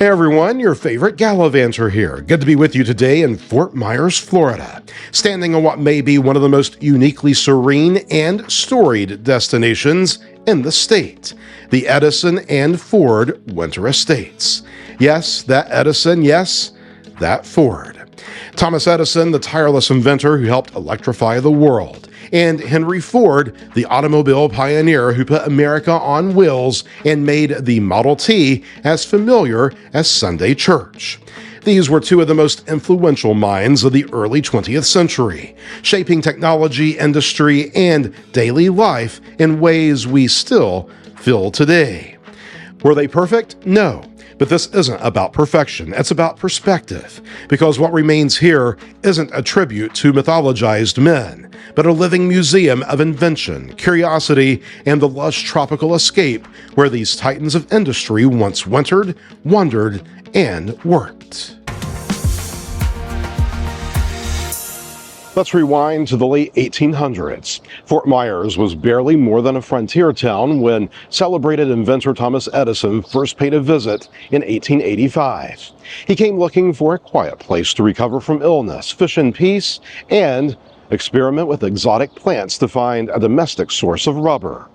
Hey everyone, your favorite Gallivanter here. Good to be with you today in Fort Myers, Florida, standing on what may be one of the most uniquely serene and storied destinations in the state, the Edison and Ford Winter Estates. Yes, that Edison, yes, that Ford. Thomas Edison, the tireless inventor who helped electrify the world, and Henry Ford, the automobile pioneer who put America on wheels and made the Model T as familiar as Sunday church. These were two of the most influential minds of the early 20th century, shaping technology, industry, and daily life in ways we still feel today. Were they perfect? No. But this isn't about perfection, it's about perspective, because what remains here isn't a tribute to mythologized men, but a living museum of invention, curiosity, and the lush tropical escape where these titans of industry once wintered, wandered, and worked. Let's rewind to the late 1800s. Fort Myers was barely more than a frontier town when celebrated inventor Thomas Edison first paid a visit in 1885. He came looking for a quiet place to recover from illness, fish in peace, and experiment with exotic plants to find a domestic source of rubber.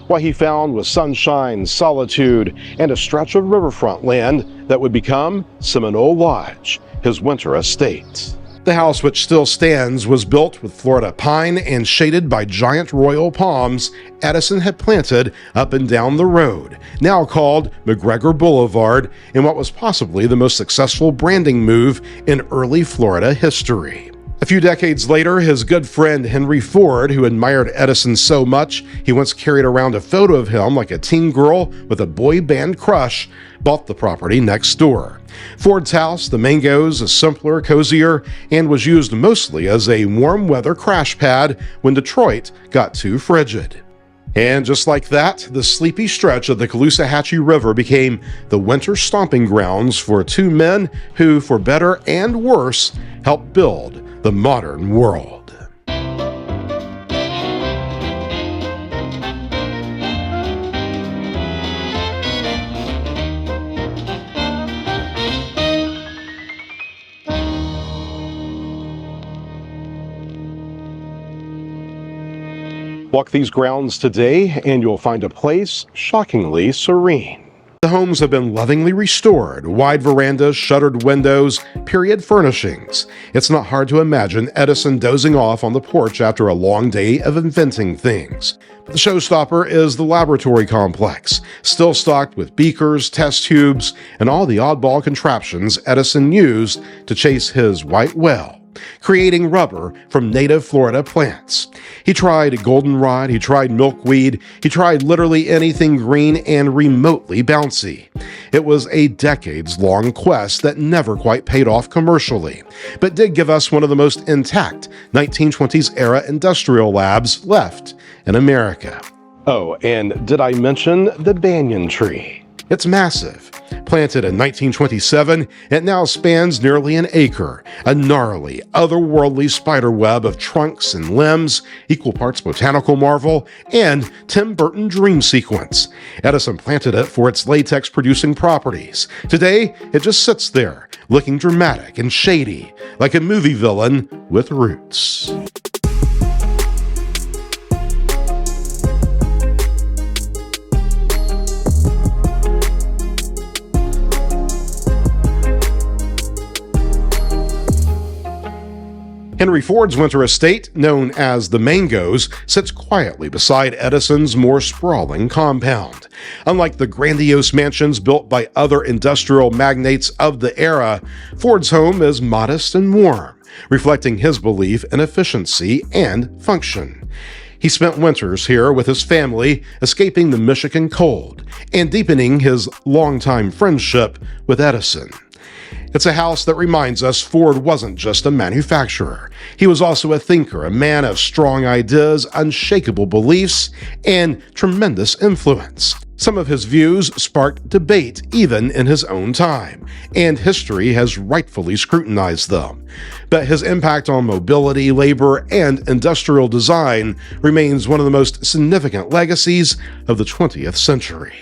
What he found was sunshine, solitude, and a stretch of riverfront land that would become Seminole Lodge, his winter estate. The house, which still stands, was built with Florida pine and shaded by giant royal palms Edison had planted up and down the road, now called McGregor Boulevard, in what was possibly the most successful branding move in early Florida history. A few decades later, his good friend Henry Ford, who admired Edison so much he once carried around a photo of him like a teen girl with a boy band crush, bought the property next door. Ford's house, the Mangoes, is simpler, cozier, and was used mostly as a warm weather crash pad when Detroit got too frigid. And just like that, the sleepy stretch of the Caloosahatchee River became the winter stomping grounds for two men who, for better and worse, helped build the modern world. Walk these grounds today and you'll find a place shockingly serene. The homes have been lovingly restored, wide verandas, shuttered windows, period furnishings. It's not hard to imagine Edison dozing off on the porch after a long day of inventing things. But the showstopper is the laboratory complex, still stocked with beakers, test tubes, and all the oddball contraptions Edison used to chase his white whale, creating rubber from native Florida plants. He tried goldenrod, he tried milkweed, he tried literally anything green and remotely bouncy. It was a decades-long quest that never quite paid off commercially, but did give us one of the most intact 1920s-era industrial labs left in America. Oh, and did I mention the banyan tree? It's massive. Planted in 1927, it now spans nearly an acre, a gnarly, otherworldly spiderweb of trunks and limbs, equal parts botanical marvel, and Tim Burton dream sequence. Edison planted it for its latex-producing properties. Today, it just sits there, looking dramatic and shady, like a movie villain with roots. Henry Ford's winter estate, known as the Mangoes, sits quietly beside Edison's more sprawling compound. Unlike the grandiose mansions built by other industrial magnates of the era, Ford's home is modest and warm, reflecting his belief in efficiency and function. He spent winters here with his family, escaping the Michigan cold, and deepening his longtime friendship with Edison. It's a house that reminds us Ford wasn't just a manufacturer. He was also a thinker, a man of strong ideas, unshakable beliefs, and tremendous influence. Some of his views sparked debate even in his own time, and history has rightfully scrutinized them. But his impact on mobility, labor, and industrial design remains one of the most significant legacies of the 20th century.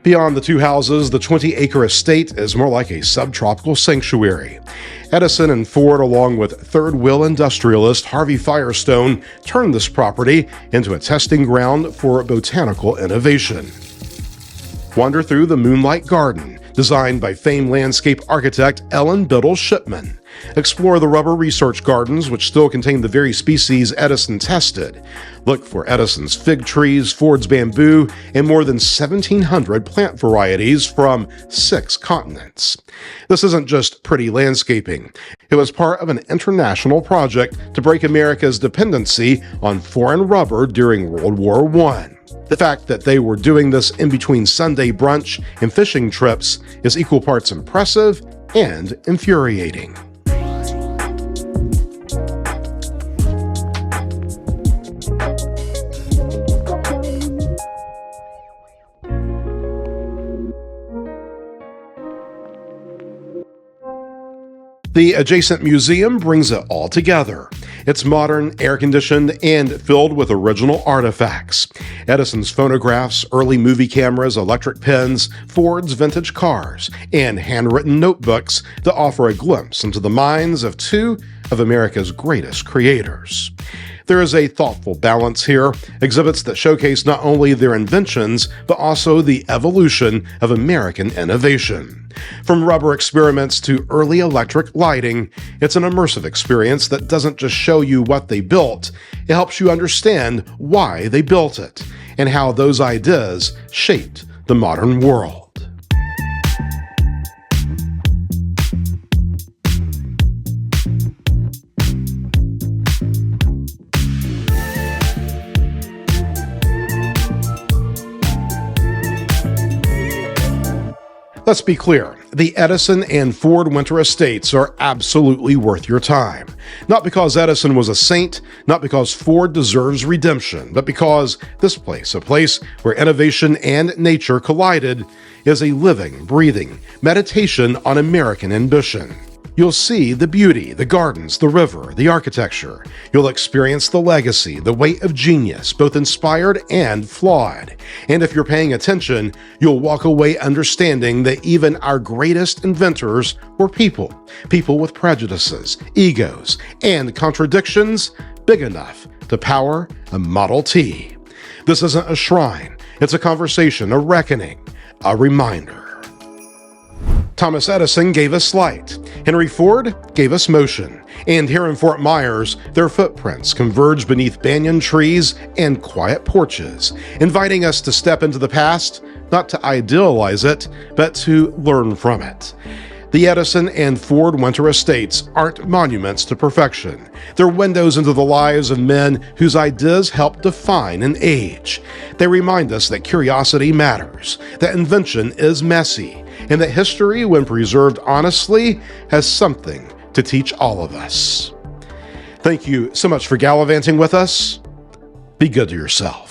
Beyond the two houses, the 20-acre estate is more like a subtropical sanctuary. Edison and Ford, along with third-wheel industrialist Harvey Firestone, turned this property into a testing ground for botanical innovation. Wander through the Moonlight Garden, designed by famed landscape architect Ellen Biddle Shipman. Explore the rubber research gardens, which still contain the very species Edison tested. Look for Edison's fig trees, Ford's bamboo, and more than 1,700 plant varieties from 6 continents. This isn't just pretty landscaping. It was part of an international project to break America's dependency on foreign rubber during World War I. The fact that they were doing this in between Sunday brunch and fishing trips is equal parts impressive and infuriating. The adjacent museum brings it all together. It's modern, air-conditioned, and filled with original artifacts. Edison's phonographs, early movie cameras, electric pens, Ford's vintage cars, and handwritten notebooks that offer a glimpse into the minds of two of America's greatest creators. There is a thoughtful balance here, exhibits that showcase not only their inventions, but also the evolution of American innovation. From rubber experiments to early electric lighting, it's an immersive experience that doesn't just show you what they built, it helps you understand why they built it, and how those ideas shaped the modern world. Let's be clear, the Edison and Ford Winter Estates are absolutely worth your time. Not because Edison was a saint, not because Ford deserves redemption, but because this place, a place where innovation and nature collided, is a living, breathing meditation on American ambition. You'll see the beauty, the gardens, the river, the architecture. You'll experience the legacy, the weight of genius, both inspired and flawed. And if you're paying attention, you'll walk away understanding that even our greatest inventors were people. People with prejudices, egos, and contradictions big enough to power a Model T. This isn't a shrine. It's a conversation, a reckoning, a reminder. Thomas Edison gave us light. Henry Ford gave us motion. And here in Fort Myers, their footprints converge beneath banyan trees and quiet porches, inviting us to step into the past, not to idealize it, but to learn from it. The Edison and Ford Winter Estates aren't monuments to perfection. They're windows into the lives of men whose ideas help define an age. They remind us that curiosity matters, that invention is messy, and that history, when preserved honestly, has something to teach all of us. Thank you so much for gallivanting with us. Be good to yourself.